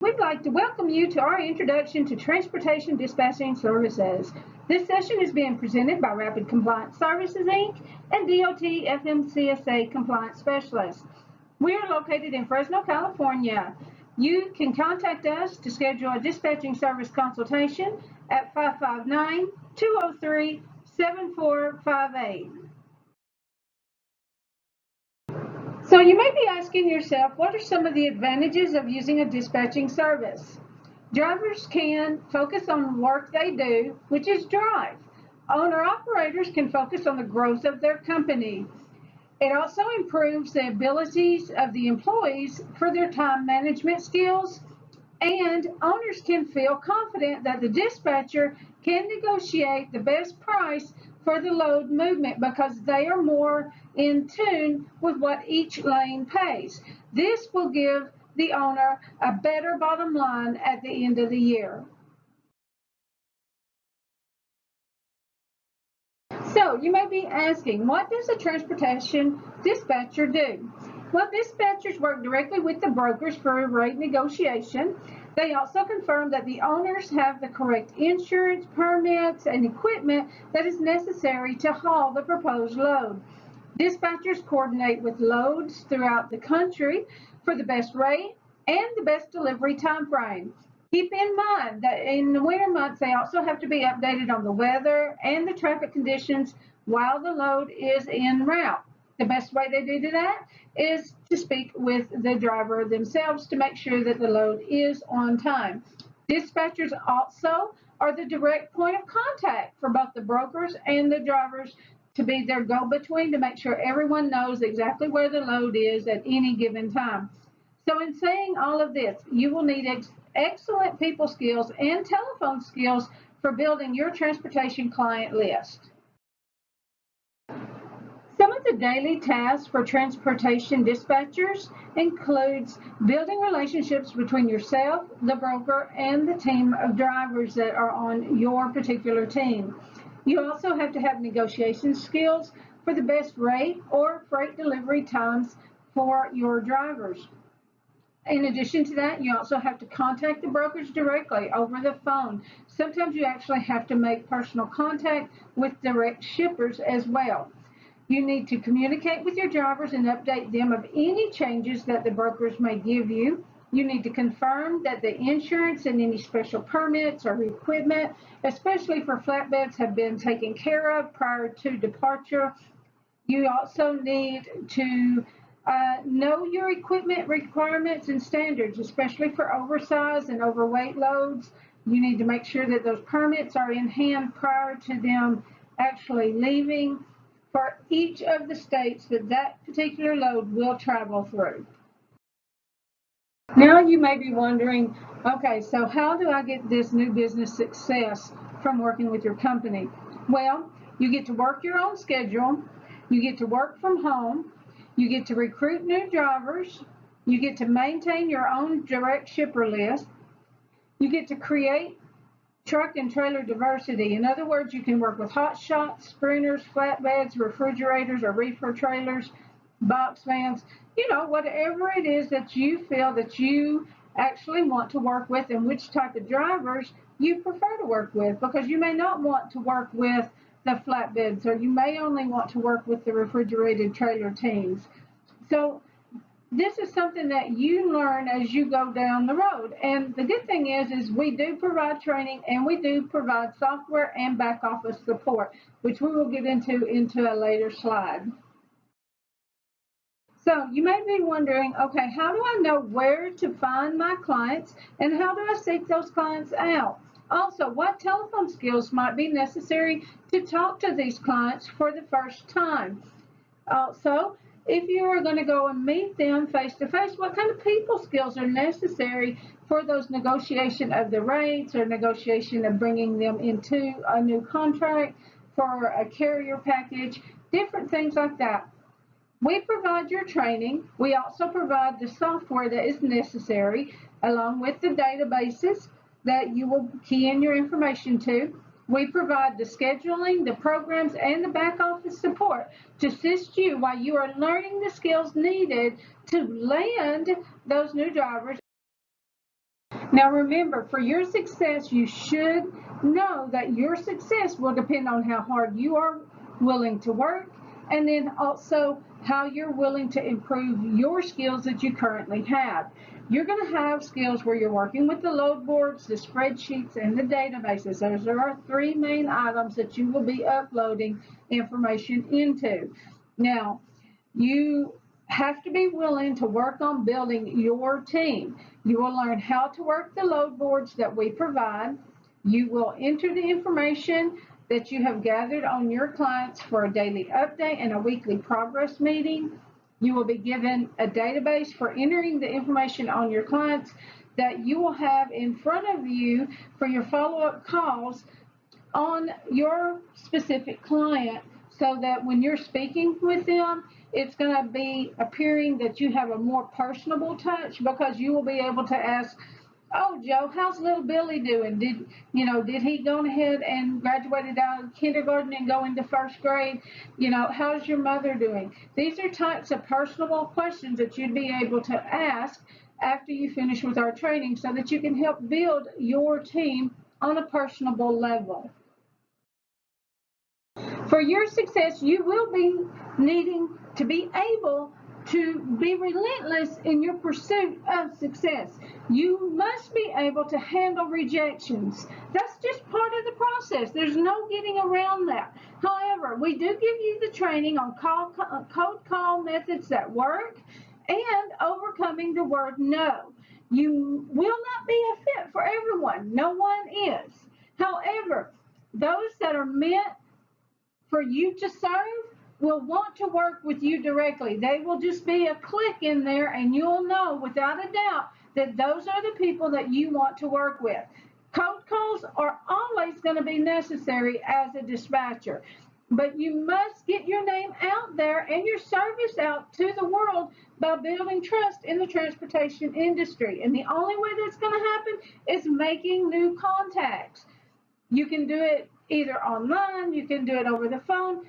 We'd like to welcome you to our introduction to transportation dispatching services. This session is being presented by Rapid Compliance Services, Inc. and DOT FMCSA Compliance Specialists. We are located in Fresno, California. You can contact us to schedule a dispatching service consultation at 559-203-7458. So you may be asking yourself, what are some of the advantages of using a dispatching service? Drivers can focus on work they do, which is drive. Owner-operators can focus on the growth of their company. It also improves the abilities of the employees for their time management skills, and owners can feel confident that the dispatcher can negotiate the best price for the load movement because they are more in tune with what each lane pays. This will give the owner a better bottom line at the end of the year. So you may be asking, what does a transportation dispatcher do? Well, dispatchers work directly with the brokers for rate negotiation. They also confirm that the owners have the correct insurance, permits, and equipment that is necessary to haul the proposed load. Dispatchers coordinate with loads throughout the country for the best rate and the best delivery time frame. Keep in mind that in the winter months, they also have to be updated on the weather and the traffic conditions while the load is en route. The best way they do that is to speak with the driver themselves to make sure that the load is on time. Dispatchers also are the direct point of contact for both the brokers and the drivers to be their go-between to make sure everyone knows exactly where the load is at any given time. So in saying all of this, you will need excellent people skills and telephone skills for building your transportation client list. Some of the daily tasks for transportation dispatchers includes building relationships between yourself, the broker, and the team of drivers that are on your particular team. You also have to have negotiation skills for the best rate or freight delivery times for your drivers. In addition to that, you also have to contact the brokers directly over the phone. Sometimes you actually have to make personal contact with direct shippers as well. You need to communicate with your drivers and update them of any changes that the brokers may give you. You need to confirm that the insurance and any special permits or equipment, especially for flatbeds, have been taken care of prior to departure. You also need to know your equipment requirements and standards, especially for oversized and overweight loads. You need to make sure that those permits are in hand prior to them actually leaving for each of the states that that particular load will travel through. Now you may be wondering, okay, so how do I get this new business success from working with your company? Well, you get to work your own schedule, you get to work from home, you get to recruit new drivers, you get to maintain your own direct shipper list, you get to create truck and trailer diversity. In other words, you can work with hot shots, sprinters, flatbeds, refrigerators or reefer trailers, box vans, whatever it is that you feel that you actually want to work with and which type of drivers you prefer to work with, because you may not want to work with the flatbeds, or you may only want to work with the refrigerated trailer teams. So this is something that you learn as you go down the road. And the good thing is we do provide training and we do provide software and back office support, which we will get into a later slide. So you may be wondering, okay, how do I know where to find my clients and how do I seek those clients out? Also, what telephone skills might be necessary to talk to these clients for the first time? Also, if you are going to go and meet them face to face, what kind of people skills are necessary for those negotiation of the rates or negotiation of bringing them into a new contract for a carrier package, different things like that. We provide your training. We also provide the software that is necessary, along with the databases that you will key in your information to. We provide the scheduling, the programs, and the back office support to assist you while you are learning the skills needed to land those new drivers Now remember, for your success, you should know that your success will depend on how hard you are willing to work, and then also how you're willing to improve your skills that you currently have. You're going to have skills where you're working with the load boards, the spreadsheets, and the databases. Those are our three main items that you will be uploading information into. Now, you have to be willing to work on building your team. You will learn how to work the load boards that we provide. You will enter the information that you have gathered on your clients for a daily update and a weekly progress meeting. You will be given a database for entering the information on your clients that you will have in front of you for your follow-up calls on your specific client, so that when you're speaking with them, it's going to be appearing that you have a more personable touch, because you will be able to ask, oh, Joe, how's little Billy doing? Did he go ahead and graduated out of kindergarten and go into first grade? How's your mother doing? These are types of personable questions that you'd be able to ask after you finish with our training, so that you can help build your team on a personable level. For your success, you will be needing to be able to be relentless in your pursuit of success. You must be able to handle rejections. That's just part of the process. There's no getting around that. However, we do give you the training on cold call methods that work and overcoming the word no. You will not be a fit for everyone. No one is. However, those that are meant for you to serve will want to work with you directly. They will just be a click in there, and you'll know without a doubt that those are the people that you want to work with. Cold calls are always going to be necessary as a dispatcher, but you must get your name out there and your service out to the world by building trust in the transportation industry. And the only way that's going to happen is making new contacts. You can do it either online, you can do it over the phone.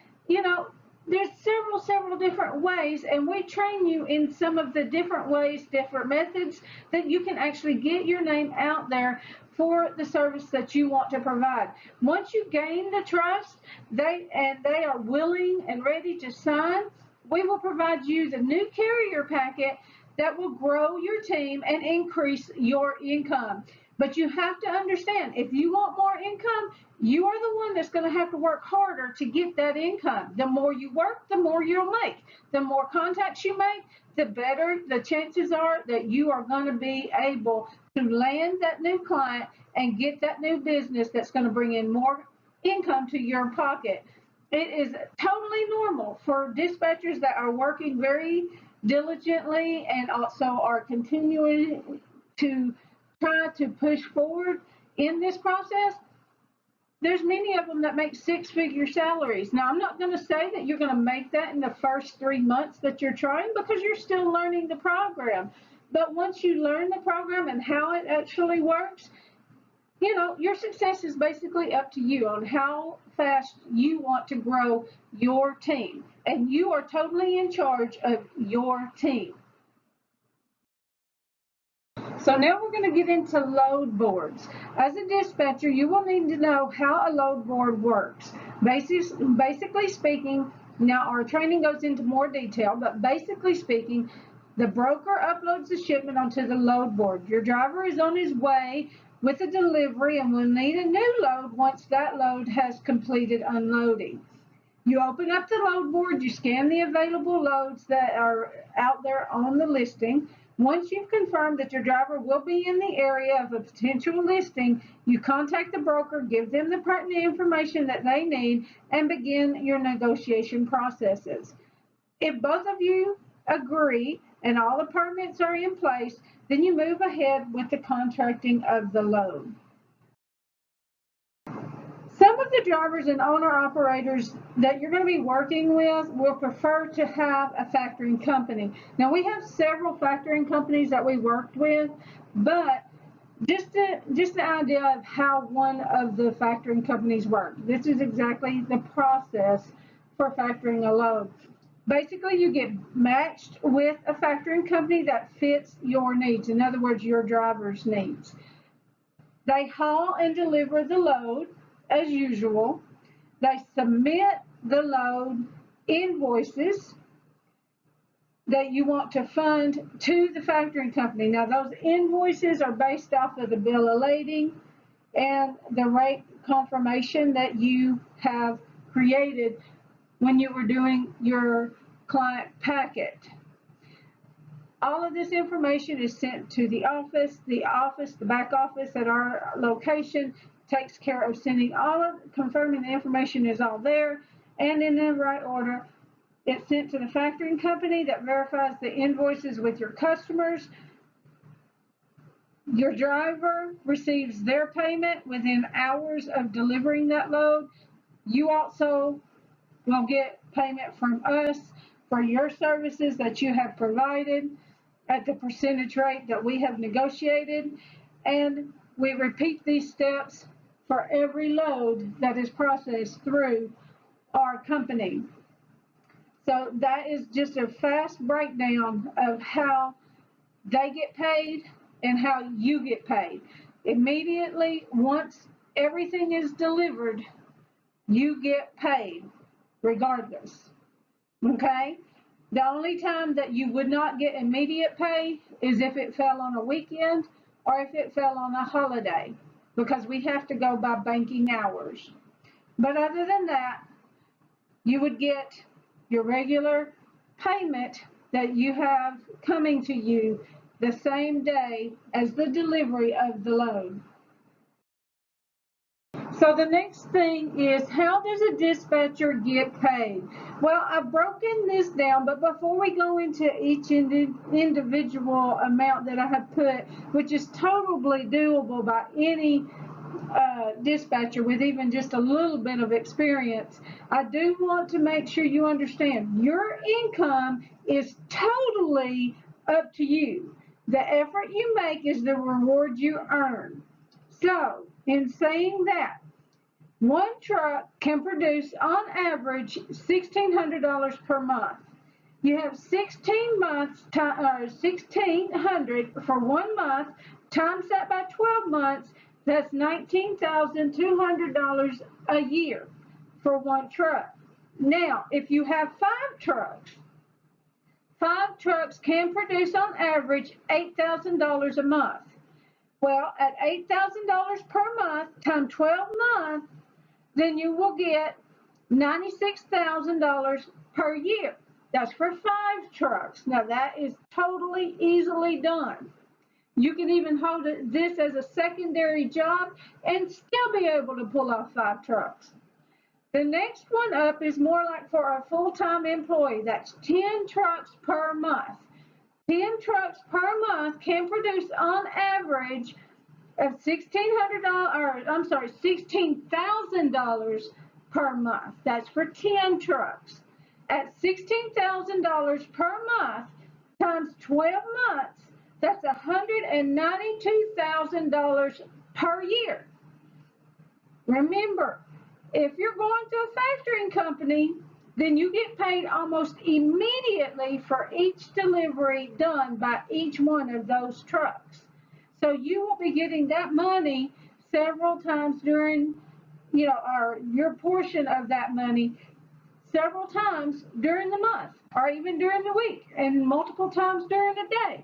There's several different ways, and we train you in some of the different ways, different methods that you can actually get your name out there for the service that you want to provide. Once you gain the trust, they are willing and ready to sign, we will provide you the new carrier packet that will grow your team and increase your income. But you have to understand, if you want more income, you are the one that's going to have to work harder to get that income. The more you work, the more you'll make. The more contacts you make, the better the chances are that you are going to be able to land that new client and get that new business that's going to bring in more income to your pocket. It is totally normal for dispatchers that are working very diligently and also are continuing to try to push forward in this process. There's many of them that make six-figure salaries. Now, I'm not going to say that you're going to make that in the first 3 months that you're trying, because you're still learning the program. But once you learn the program and how it actually works, your success is basically up to you on how fast you want to grow your team. And you are totally in charge of your team. So now we're going to get into load boards. As a dispatcher, you will need to know how a load board works. Basically speaking, now our training goes into more detail, but basically speaking, the broker uploads the shipment onto the load board. Your driver is on his way with a delivery and will need a new load once that load has completed unloading. You open up the load board, you scan the available loads that are out there on the listing. Once you've confirmed that your driver will be in the area of a potential listing, you contact the broker, give them the pertinent information that they need, and begin your negotiation processes. If both of you agree and all the permits are in place, then you move ahead with the contracting of the load. Some of the drivers and owner-operators that you're going to be working with will prefer to have a factoring company. Now, we have several factoring companies that we worked with, but just the idea of how one of the factoring companies work. This is exactly the process for factoring a load. Basically, you get matched with a factoring company that fits your needs. In other words, your driver's needs. They haul and deliver the load as usual. They submit the load invoices that you want to fund to the factoring company. Now, those invoices are based off of the bill of lading and the rate confirmation that you have created when you were doing your client packet. All of this information is sent to the office. The back office at our location takes care of sending confirming the information is all there and in the right order. It's sent to the factoring company that verifies the invoices with your customers. Your driver receives their payment within hours of delivering that load. You also will get payment from us for your services that you have provided at the percentage rate that we have negotiated. And we repeat these steps for every load that is processed through our company. So that is just a fast breakdown of how they get paid and how you get paid. Immediately, once everything is delivered, you get paid regardless. Okay? The only time that you would not get immediate pay is if it fell on a weekend or if it fell on a holiday, because we have to go by banking hours. But other than that, you would get your regular payment that you have coming to you the same day as the delivery of the load. So the next thing is, how does a dispatcher get paid? Well, I've broken this down, but before we go into each individual amount that I have put, which is totally doable by any dispatcher with even just a little bit of experience, I do want to make sure you understand your income is totally up to you. The effort you make is the reward you earn. So, in saying that, one truck can produce on average $1,600 per month. You have 1,600 for 1 month, times that by 12 months, that's $19,200 a year for one truck. Now, if you have 5 trucks can produce on average $8,000 a month. Well, at $8,000 per month times 12 months, then you will get $96,000 per year. That's for 5 trucks. Now that is totally easily done. You can even hold this as a secondary job and still be able to pull off 5 trucks. The next one up is more like for a full-time employee. That's 10 trucks per month. 10 trucks per month can produce on average of $16,000 per month. That's for 10 trucks. At $16,000 per month times 12 months, that's $192,000 per year. Remember, if you're going to a factoring company, then you get paid almost immediately for each delivery done by each one of those trucks. So you will be getting that money several times during, or your portion of that money several times during the month or even during the week and multiple times during the day.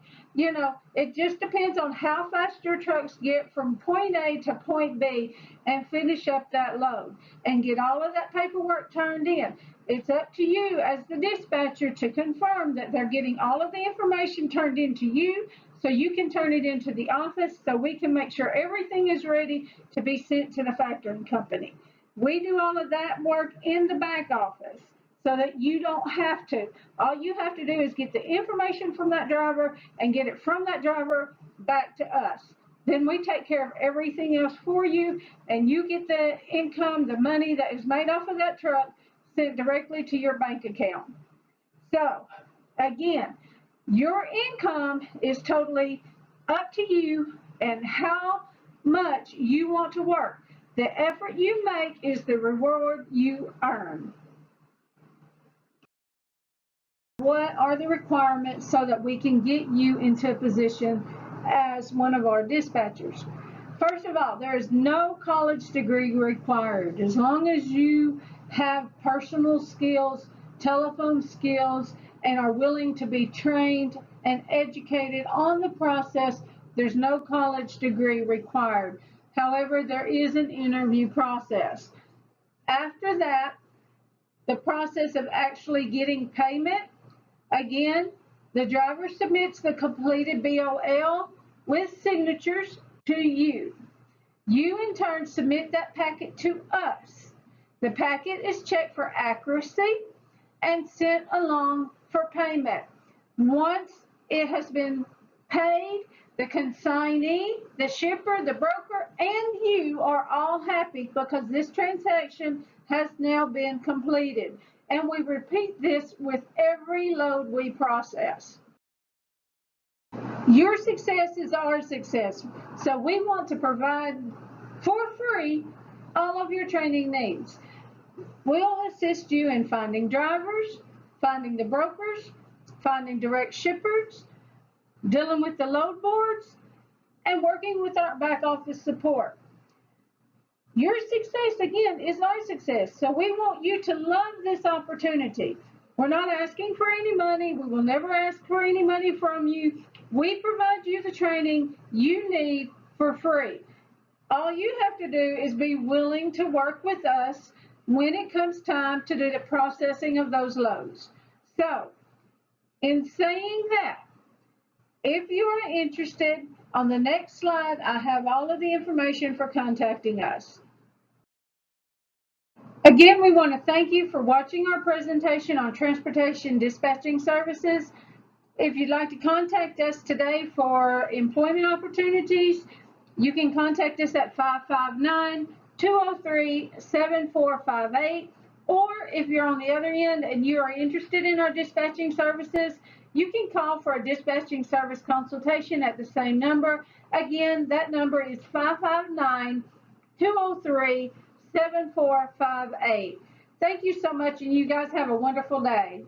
It just depends on how fast your trucks get from point A to point B and finish up that load and get all of that paperwork turned in. It's up to you as the dispatcher to confirm that they're getting all of the information turned into you so you can turn it into the office so we can make sure everything is ready to be sent to the factoring company. We do all of that work in the back office so that you don't have to. All you have to do is get the information from that driver and get it from that driver back to us. Then we take care of everything else for you, and you get the income, the money that is made off of that truck sent directly to your bank account. So, again, your income is totally up to you and how much you want to work. The effort you make is the reward you earn. What are the requirements so that we can get you into a position as one of our dispatchers? First of all, there is no college degree required. As long as you have personal skills, telephone skills, and are willing to be trained and educated on the process, there's no college degree required. However, there is an interview process. After that, the process of actually getting payment, again, the driver submits the completed BOL with signatures to you. You in turn submit that packet to us. The packet is checked for accuracy and sent along for payment. Once it has been paid, the consignee, the shipper, the broker, and you are all happy because this transaction has now been completed. And we repeat this with every load we process. Your success is our success. So we want to provide for free all of your training needs. We'll assist you in finding drivers, finding the brokers, finding direct shippers, dealing with the load boards, and working with our back office support. Your success, again, is our success. So we want you to love this opportunity. We're not asking for any money. We will never ask for any money from you. We provide you the training you need for free. All you have to do is be willing to work with us when it comes time to do the processing of those loads. So, in saying that, if you are interested, on the next slide, I have all of the information for contacting us. Again, we want to thank you for watching our presentation on transportation dispatching services. If you'd like to contact us today for employment opportunities, you can contact us at 559-203-7458. Or if you're on the other end and you are interested in our dispatching services, you can call for a dispatching service consultation at the same number. Again, that number is 559-203-7458. Thank you so much, and you guys have a wonderful day.